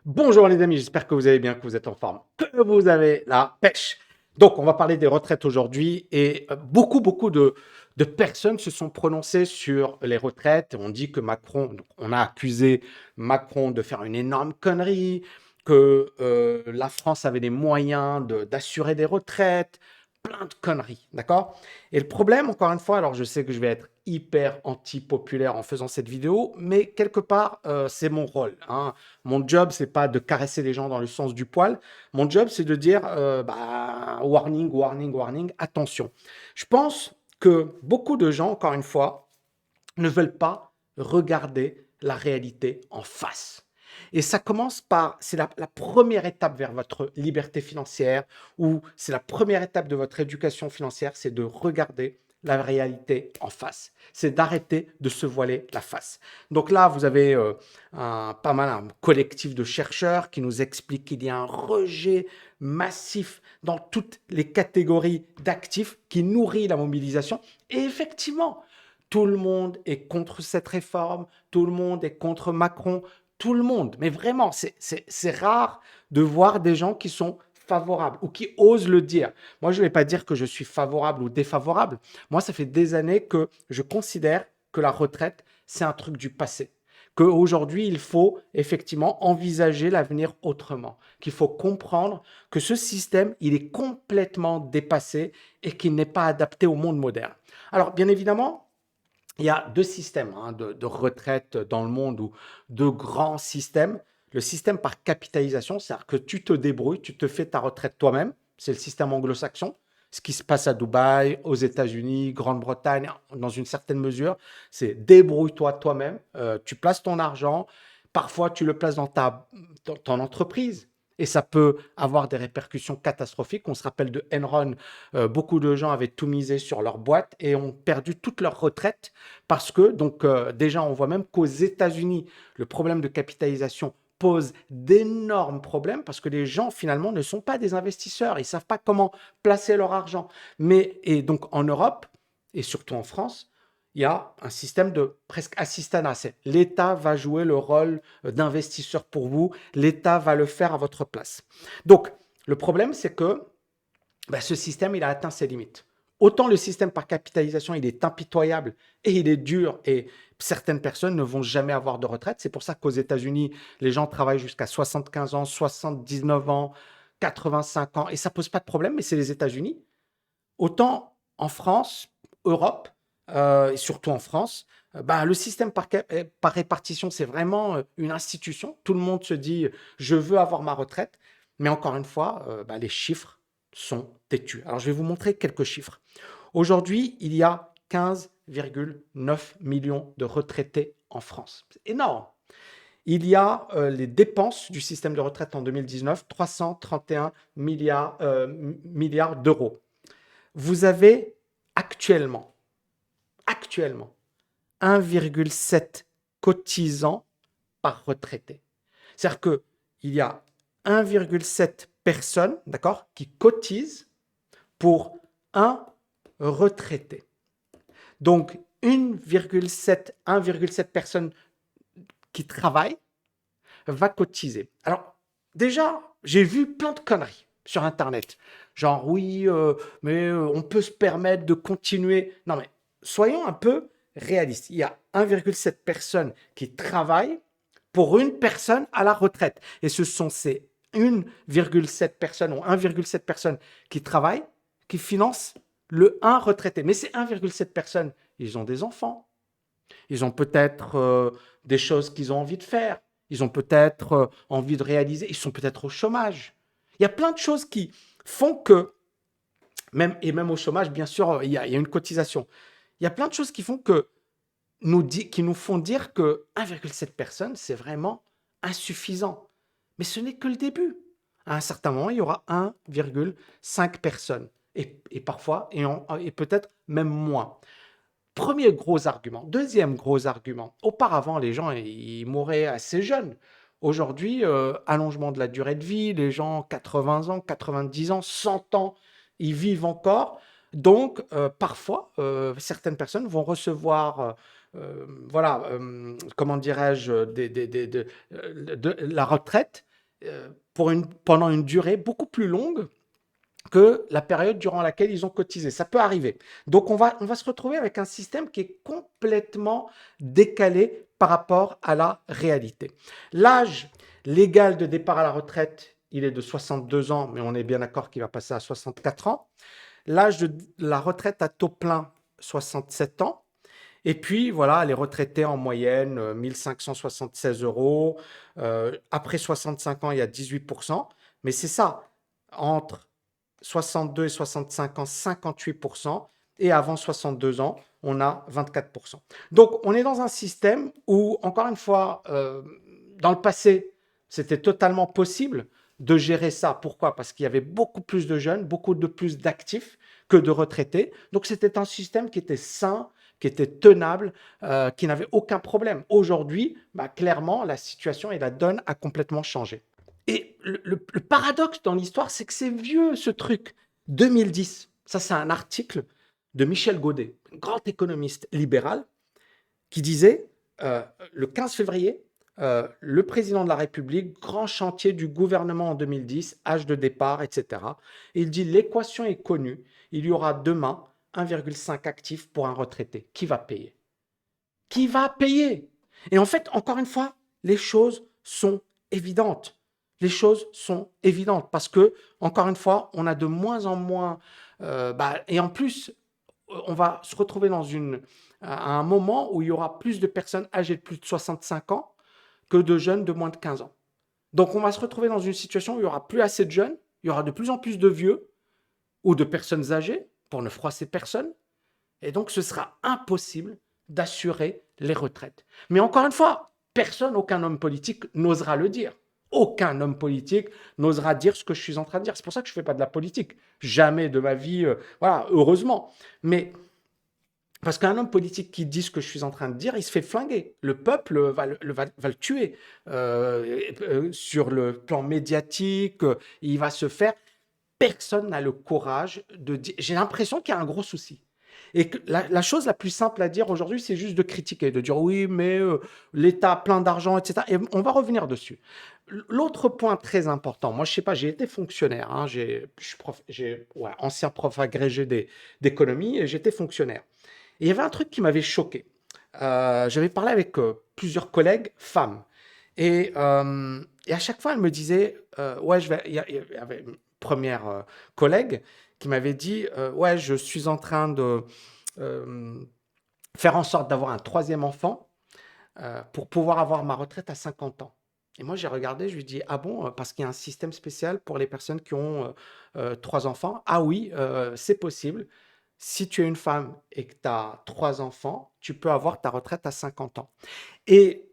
Bonjour les amis, j'espère que vous allez bien, que vous êtes en forme, que vous avez la pêche. Donc, on va parler des retraites aujourd'hui et beaucoup de personnes se sont prononcées sur les retraites. On dit que Macron, donc, on a accusé Macron de faire une énorme connerie, que la France avait les moyens d'assurer des retraites, plein de conneries, d'accord? Et le problème, encore une fois, alors je sais que je vais être hyper anti-populaire en faisant cette vidéo, mais quelque part, c'est mon rôle, hein. Mon job, c'est pas de caresser les gens dans le sens du poil. Mon job, c'est de dire, bah, warning, warning, warning, attention. Je pense que beaucoup de gens, encore une fois, ne veulent pas regarder la réalité en face. Et ça commence par, c'est la première étape vers votre liberté financière, ou c'est la première étape de votre éducation financière, c'est de regarder la réalité en face. C'est d'arrêter de se voiler la face. Donc là, vous avez pas mal un collectif de chercheurs qui nous explique qu'il y a un rejet massif dans toutes les catégories d'actifs qui nourrit la mobilisation. Et effectivement, tout le monde est contre cette réforme, tout le monde est contre Macron, tout le monde. Mais vraiment, c'est rare de voir des gens qui sont favorables ou qui osent le dire. Moi, je ne vais pas dire que je suis favorable ou défavorable. Moi, ça fait des années que je considère que la retraite, c'est un truc du passé. Qu'aujourd'hui, il faut effectivement envisager l'avenir autrement. Qu'il faut comprendre que ce système, il est complètement dépassé et qu'il n'est pas adapté au monde moderne. Alors, bien évidemment, il y a deux systèmes hein, de retraite dans le monde ou deux grands systèmes. Le système par capitalisation, c'est-à-dire que tu te débrouilles, tu te fais ta retraite toi-même. C'est le système anglo-saxon. Ce qui se passe à Dubaï, aux États-Unis, Grande-Bretagne, dans une certaine mesure, c'est débrouille-toi toi-même. Tu places ton argent. Parfois, tu le places dans ton entreprise. Et ça peut avoir des répercussions catastrophiques. On se rappelle de Enron. Beaucoup de gens avaient tout misé sur leur boîte et ont perdu toute leur retraite parce que, donc, déjà, on voit même qu'aux États-Unis, le problème de capitalisation pose d'énormes problèmes parce que les gens, finalement, ne sont pas des investisseurs. Ils ne savent pas comment placer leur argent. Et donc, en Europe, et surtout en France, il y a un système de presque assistanat. L'État va jouer le rôle d'investisseur pour vous. L'État va le faire à votre place. Donc, le problème, c'est que bah, ce système, il a atteint ses limites. Autant le système par capitalisation, il est impitoyable et il est dur et certaines personnes ne vont jamais avoir de retraite. C'est pour ça qu'aux États-Unis, les gens travaillent jusqu'à 75 ans, 79 ans, 85 ans et ça pose pas de problème, mais c'est les États-Unis. Autant en France, Europe, et surtout en France, bah, le système par répartition, c'est vraiment une institution. Tout le monde se dit, je veux avoir ma retraite. Mais encore une fois, bah, les chiffres sont têtus. Alors, je vais vous montrer quelques chiffres. Aujourd'hui, il y a 15,9 millions de retraités en France. C'est énorme. Il y a les dépenses du système de retraite en 2019, 331 milliards d'euros. Vous avez actuellement 1,7 cotisants par retraité. C'est-à-dire qu'il y a 1,7 personnes, d'accord, qui cotisent pour un retraité. Donc 1,7 personnes qui travaillent va cotiser. Alors déjà, j'ai vu plein de conneries sur Internet. Genre oui, mais on peut se permettre de continuer. Non mais soyons un peu réalistes. Il y a 1,7 personnes qui travaillent pour une personne à la retraite. Et ce sont ces 1,7 personnes ou 1,7 personnes qui travaillent qui financent le 1 retraité. Mais ces 1,7 personnes, ils ont des enfants. Ils ont peut-être des choses qu'ils ont envie de faire. Ils ont peut-être envie de réaliser. Ils sont peut-être au chômage. Il y a plein de choses qui font que, même au chômage, bien sûr, il y a une cotisation. Il y a plein de choses qui font que qui nous font dire que 1,7 personnes, c'est vraiment insuffisant. Mais ce n'est que le début. À un certain moment, il y aura 1,5 personnes. Et parfois, et peut-être même moins. Premier gros argument. Deuxième gros argument. Auparavant, les gens, ils mouraient assez jeunes. Aujourd'hui, allongement de la durée de vie, les gens 80 ans, 90 ans, 100 ans, ils vivent encore. Donc, parfois, certaines personnes vont recevoir, voilà, comment dirais-je, la retraite, pendant une durée beaucoup plus longue que la période durant laquelle ils ont cotisé. Ça peut arriver. Donc, on va se retrouver avec un système qui est complètement décalé par rapport à la réalité. L'âge légal de départ à la retraite, il est de 62 ans, mais on est bien d'accord qu'il va passer à 64 ans. L'âge de la retraite à taux plein, 67 ans. Et puis, voilà, les retraités en moyenne, 1576 euros. Après 65 ans, il y a 18%. Mais c'est ça, entre 62 et 65 ans, 58%. Et avant 62 ans, on a 24%. Donc, on est dans un système où, encore une fois, dans le passé, c'était totalement possible de gérer ça. Pourquoi? Parce qu'il y avait beaucoup plus de jeunes, beaucoup de plus d'actifs que de retraités. Donc, c'était un système qui était sain, qui était tenable, qui n'avait aucun problème. Aujourd'hui, bah, clairement, la situation et la donne a complètement changé. Et le paradoxe dans l'histoire, c'est que c'est vieux ce truc. 2010, ça c'est un article de Michel Godet, un grand économiste libéral, qui disait le 15 février, le président de la République, grand chantier du gouvernement en 2010, âge de départ, etc. Et il dit l'équation est connue, il y aura demain 1,5 actifs pour un retraité. Qui va payer? Qui va payer? Et en fait, encore une fois, les choses sont évidentes. Les choses sont évidentes parce que, encore une fois, on a de moins en moins. Et en plus, on va se retrouver à un moment où il y aura plus de personnes âgées de plus de 65 ans que de jeunes de moins de 15 ans. Donc, on va se retrouver dans une situation où il n'y aura plus assez de jeunes, il y aura de plus en plus de vieux ou de personnes âgées, pour ne froisser personne. Et donc, ce sera impossible d'assurer les retraites. Mais encore une fois, personne, aucun homme politique n'osera le dire. Aucun homme politique n'osera dire ce que je suis en train de dire. C'est pour ça que je ne fais pas de la politique. Jamais de ma vie, voilà, heureusement. Mais parce qu'un homme politique qui dit ce que je suis en train de dire, il se fait flinguer. Le peuple va le tuer sur le plan médiatique. Il va se faire. Personne n'a le courage de dire. J'ai l'impression qu'il y a un gros souci. Et que la chose la plus simple à dire aujourd'hui, c'est juste de critiquer, de dire oui, mais l'État a plein d'argent, etc. Et on va revenir dessus. L'autre point très important, moi je sais pas, j'ai été fonctionnaire, hein, je suis ancien prof agrégé d'économie et j'étais fonctionnaire. Et il y avait un truc qui m'avait choqué. J'avais parlé avec plusieurs collègues femmes. Et à chaque fois, elles me disaient, ouais, il y avait une première collègue qui m'avait dit, ouais, je suis en train de euh, faire en sorte d'avoir un troisième enfant pour pouvoir avoir ma retraite à 50 ans. Et moi, j'ai regardé, je lui dis, ah bon, parce qu'il y a un système spécial pour les personnes qui ont trois enfants. Ah oui, c'est possible. Si tu es une femme et que tu as trois enfants, tu peux avoir ta retraite à 50 ans. Et,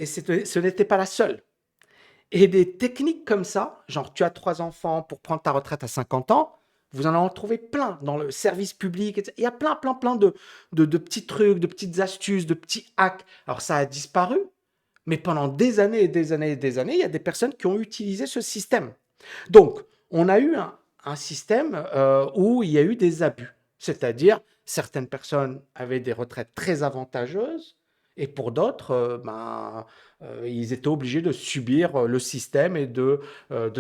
ce n'était pas la seule. Et des techniques comme ça, genre tu as trois enfants pour prendre ta retraite à 50 ans, vous en trouvez plein dans le service public, etc. Il y a plein, plein, plein de petits trucs, de petites astuces, de petits hacks. Alors ça a disparu, mais pendant des années et des années et des années, il y a des personnes qui ont utilisé ce système. Donc, on a eu un système où il y a eu des abus. C'est-à-dire, certaines personnes avaient des retraites très avantageuses et pour d'autres, ils étaient obligés de subir le système et de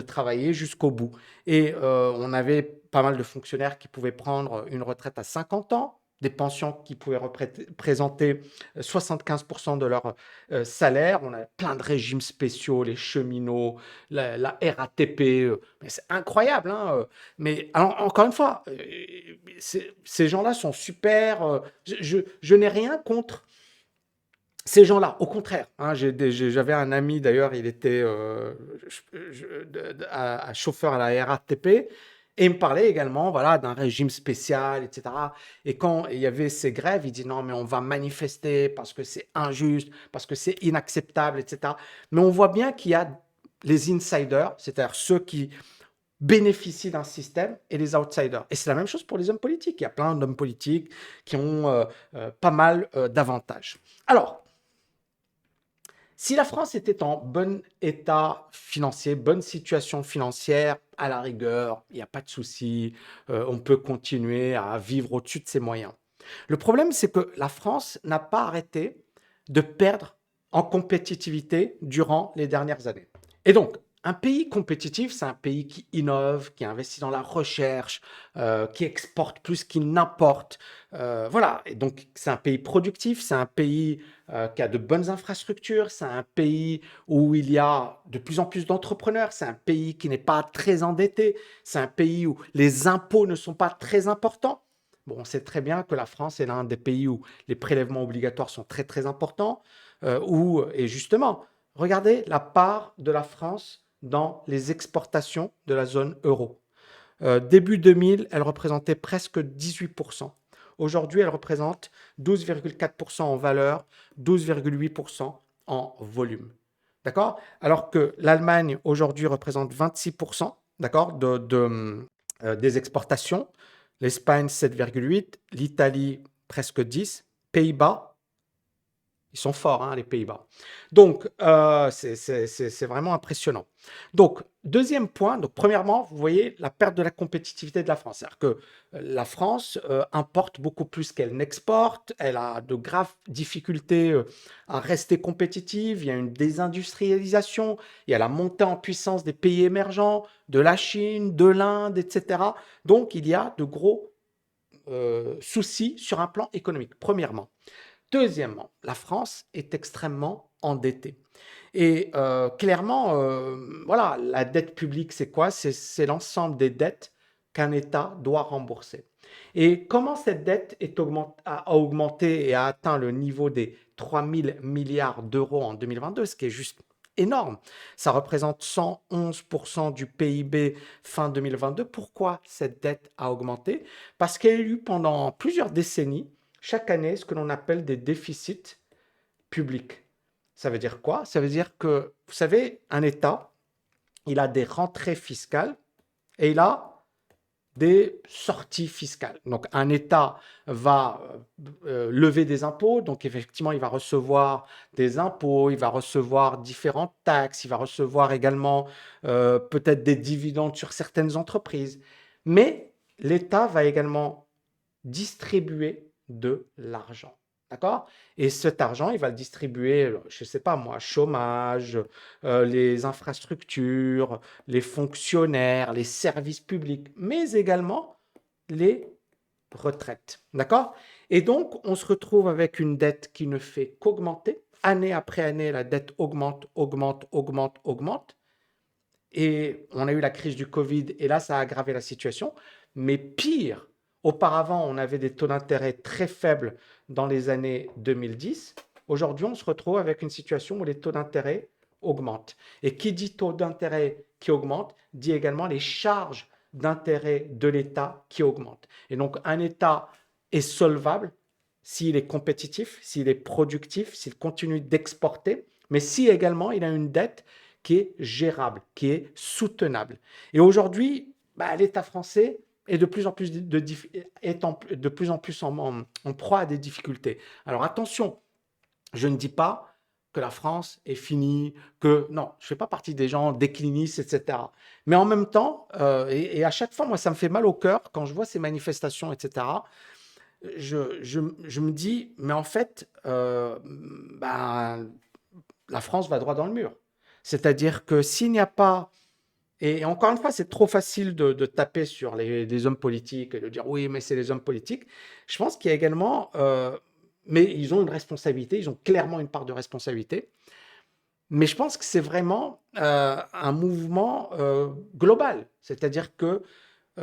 travailler jusqu'au bout. Et on avait pas mal de fonctionnaires qui pouvaient prendre une retraite à 50 ans, des pensions qui pouvaient représenter 75% de leur salaire. On a plein de régimes spéciaux, les cheminots, la RATP. Mais c'est incroyable, hein. Mais alors, encore une fois, ces gens-là sont super. Je n'ai rien contre ces gens-là, au contraire, hein, j'avais un ami d'ailleurs, il était chauffeur à la RATP et il me parlait également voilà, d'un régime spécial, etc. Et quand il y avait ces grèves, il dit non, mais on va manifester parce que c'est injuste, parce que c'est inacceptable, etc. Mais on voit bien qu'il y a les insiders, c'est-à-dire ceux qui bénéficient d'un système et les outsiders. Et c'est la même chose pour les hommes politiques. Il y a plein d'hommes politiques qui ont pas mal d'avantages. Alors, si la France était en bon état financier, bonne situation financière, à la rigueur, il n'y a pas de souci, on peut continuer à vivre au-dessus de ses moyens. Le problème, c'est que la France n'a pas arrêté de perdre en compétitivité durant les dernières années. Et donc, Un pays compétitif, c'est un pays qui innove, qui investit dans la recherche, qui exporte plus qu'il n'importe. Voilà, et donc c'est un pays productif, c'est un pays qui a de bonnes infrastructures, c'est un pays où il y a de plus en plus d'entrepreneurs, c'est un pays qui n'est pas très endetté, c'est un pays où les impôts ne sont pas très importants. Bon, on sait très bien que la France est l'un des pays où les prélèvements obligatoires sont très très importants, et justement, regardez la part de la France dans les exportations de la zone euro. Début 2000, elle représentait presque 18%. Aujourd'hui, elle représente 12,4% en valeur, 12,8% en volume. D'accord? Alors que l'Allemagne, aujourd'hui, représente 26%, d'accord, des exportations. L'Espagne, 7,8%. L'Italie, presque 10%. Pays-Bas, ils sont forts, hein, les Pays-Bas. Donc, c'est vraiment impressionnant. Donc, deuxième point, donc premièrement, vous voyez la perte de la compétitivité de la France. C'est-à-dire que la France importe beaucoup plus qu'elle n'exporte. Elle a de graves difficultés à rester compétitive. Il y a une désindustrialisation. Il y a la montée en puissance des pays émergents, de la Chine, de l'Inde, etc. Donc, il y a de gros soucis sur un plan économique, premièrement. Deuxièmement, la France est extrêmement endettée. Et clairement, voilà, la dette publique, c'est quoi? C'est l'ensemble des dettes qu'un État doit rembourser. Et comment cette dette a augmenté et a atteint le niveau des 3 000 milliards d'euros en 2022, ce qui est juste énorme. Ça représente 111% du PIB fin 2022. Pourquoi cette dette a augmenté? Parce qu'il y a eu pendant plusieurs décennies, chaque année, ce que l'on appelle des déficits publics. Ça veut dire quoi? Ça veut dire que, vous savez, un État, il a des rentrées fiscales et il a des sorties fiscales. Donc, un État va lever des impôts, donc effectivement, il va recevoir des impôts, il va recevoir différentes taxes, il va recevoir également peut-être des dividendes sur certaines entreprises. Mais l'État va également distribuer de l'argent. D'accord? Et cet argent, il va le distribuer, je ne sais pas moi, chômage, les infrastructures, les fonctionnaires, les services publics, mais également les retraites. D'accord? Et donc, on se retrouve avec une dette qui ne fait qu'augmenter. Année après année, la dette augmente, augmente, augmente, augmente. Et on a eu la crise du Covid et là, ça a aggravé la situation. Mais pire, auparavant, on avait des taux d'intérêt très faibles dans les années 2010. Aujourd'hui, on se retrouve avec une situation où les taux d'intérêt augmentent. Et qui dit taux d'intérêt qui augmente, dit également les charges d'intérêt de l'État qui augmentent. Et donc, un État est solvable s'il est compétitif, s'il est productif, s'il continue d'exporter, mais si également il a une dette qui est gérable, qui est soutenable. Et aujourd'hui, bah, l'État français est de plus en plus, de plus en, plus en proie à des difficultés. Alors attention, je ne dis pas que la France est finie, que non, je ne fais pas partie des gens déclinistes, etc. Mais en même temps, et à chaque fois, moi, ça me fait mal au cœur quand je vois ces manifestations, etc. Je me dis, mais en fait, ben, la France va droit dans le mur. C'est-à-dire que s'il n'y a pas, et encore une fois, c'est trop facile de taper sur les hommes politiques et de dire oui, mais c'est les hommes politiques. Je pense qu'il y a également, mais ils ont une responsabilité, ils ont clairement une part de responsabilité. Mais je pense que c'est vraiment un mouvement global. C'est-à-dire que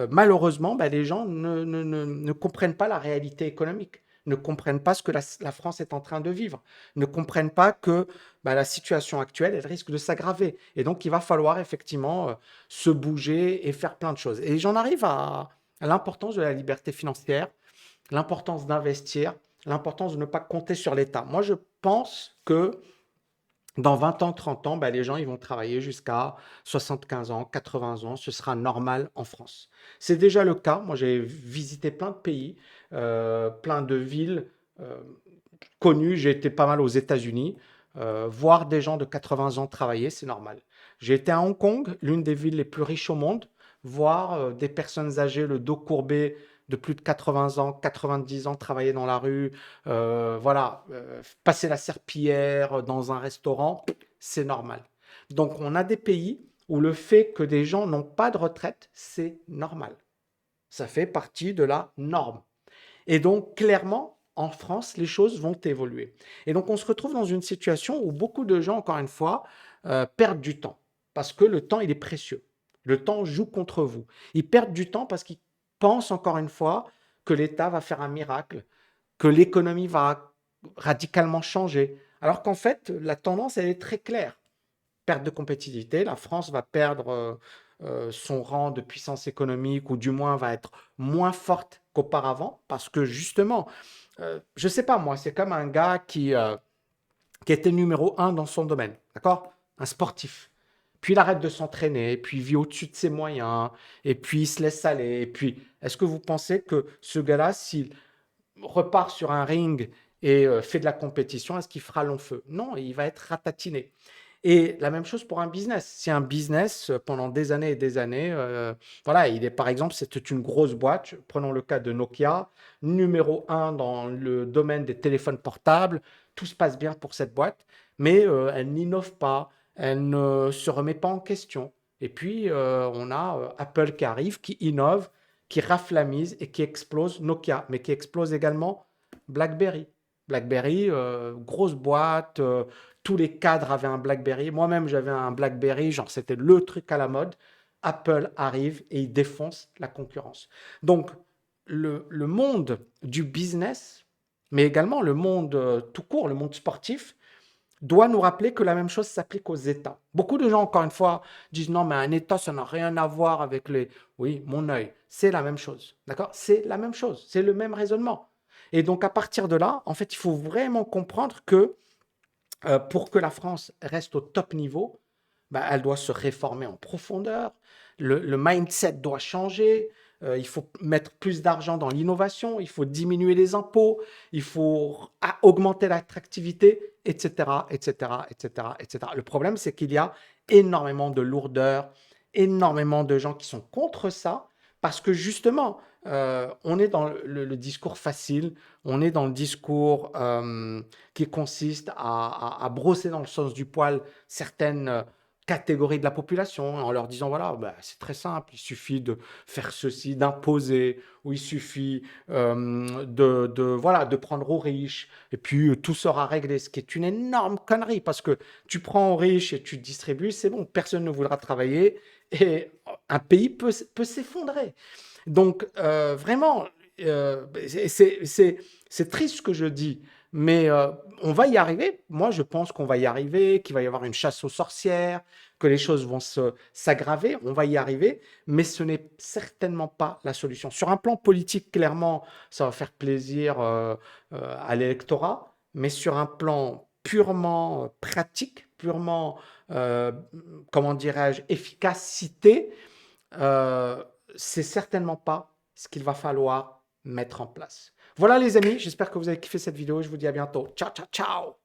malheureusement, bah, les gens ne comprennent pas la réalité économique, ne comprennent pas ce que la France est en train de vivre, ne comprennent pas que bah, la situation actuelle, elle risque de s'aggraver. Et donc, il va falloir effectivement se bouger et faire plein de choses. Et j'en arrive à l'importance de la liberté financière, l'importance d'investir, l'importance de ne pas compter sur l'État. Moi, je pense que dans 20 ans, 30 ans, bah, les gens ils vont travailler jusqu'à 75 ans, 80 ans. Ce sera normal en France. C'est déjà le cas. Moi, j'ai visité plein de pays, plein de villes euh, connues. J'ai été pas mal aux États-Unis. Voir des gens de 80 ans travailler, c'est normal. J'ai été à Hong Kong, l'une des villes les plus riches au monde. Voir des personnes âgées, le dos courbé, de plus de 80 ans, 90 ans, travailler dans la rue, voilà, passer la serpillière dans un restaurant, c'est normal. Donc on a des pays ou le fait que des gens n'ont pas de retraite, c'est normal. Ça fait partie de la norme. Et donc, clairement, en France, les choses vont évoluer. Et donc, on se retrouve dans une situation où beaucoup de gens, encore une fois, perdent du temps. Parce que le temps, il est précieux. Le temps joue contre vous. Ils perdent du temps parce qu'ils pensent, encore une fois, que l'État va faire un miracle, que l'économie va radicalement changer. Alors qu'en fait, la tendance, elle est très claire. Perte de compétitivité, la France va perdre son rang de puissance économique ou du moins va être moins forte qu'auparavant parce que justement, je sais pas moi, c'est comme un gars qui était numéro un dans son domaine, d'accord? Un sportif. Puis il arrête de s'entraîner, puis il vit au-dessus de ses moyens, et puis il se laisse aller. Et puis, est-ce que vous pensez que ce gars-là, s'il repart sur un ring et fait de la compétition, est-ce qu'il fera long feu? Non, il va être ratatiné. Et la même chose pour un business. Si un business, pendant des années et des années, voilà, il est par exemple, c'était une grosse boîte, prenons le cas de Nokia, numéro un dans le domaine des téléphones portables, tout se passe bien pour cette boîte, mais elle n'innove pas, elle ne se remet pas en question. Et puis, on a Apple qui arrive, qui innove, qui raflamise et qui explose Nokia, mais qui explose également BlackBerry. BlackBerry, grosse boîte, tous les cadres avaient un BlackBerry. Moi-même, j'avais un BlackBerry, genre c'était le truc à la mode. Apple arrive et il défonce la concurrence. Donc, le monde du business, mais également le monde tout court, le monde sportif, doit nous rappeler que la même chose s'applique aux États. Beaucoup de gens, encore une fois, disent non, mais un État, ça n'a rien à voir avec les... Oui, mon œil, c'est la même chose. D'accord? C'est la même chose. C'est le même raisonnement. Et donc, à partir de là, en fait, il faut vraiment comprendre que pour que la France reste au top niveau, bah, elle doit se réformer en profondeur, le mindset doit changer, il faut mettre plus d'argent dans l'innovation, il faut diminuer les impôts, il faut augmenter l'attractivité, etc., etc., etc., etc. Le problème, c'est qu'il y a énormément de lourdeur, énormément de gens qui sont contre ça, parce que justement, on est dans le discours facile, on est dans le discours qui consiste à brosser dans le sens du poil certaines catégories de la population en leur disant voilà, bah, c'est très simple, il suffit de faire ceci, d'imposer, ou il suffit voilà, de prendre aux riches, et puis tout sera réglé, ce qui est une énorme connerie parce que tu prends aux riches et tu distribues, c'est bon, personne ne voudra travailler et un pays peut s'effondrer. Donc, vraiment, c'est triste ce que je dis, mais on va y arriver. Moi, je pense qu'on va y arriver, qu'il va y avoir une chasse aux sorcières, que les choses vont s'aggraver. On va y arriver, mais ce n'est certainement pas la solution. Sur un plan politique, clairement, ça va faire plaisir à l'électorat, mais sur un plan purement pratique, purement, euh, comment dirais-je, efficacité, euh, c'est certainement pas ce qu'il va falloir mettre en place. Voilà les amis, j'espère que vous avez kiffé cette vidéo. Je vous dis à bientôt. Ciao, ciao, ciao!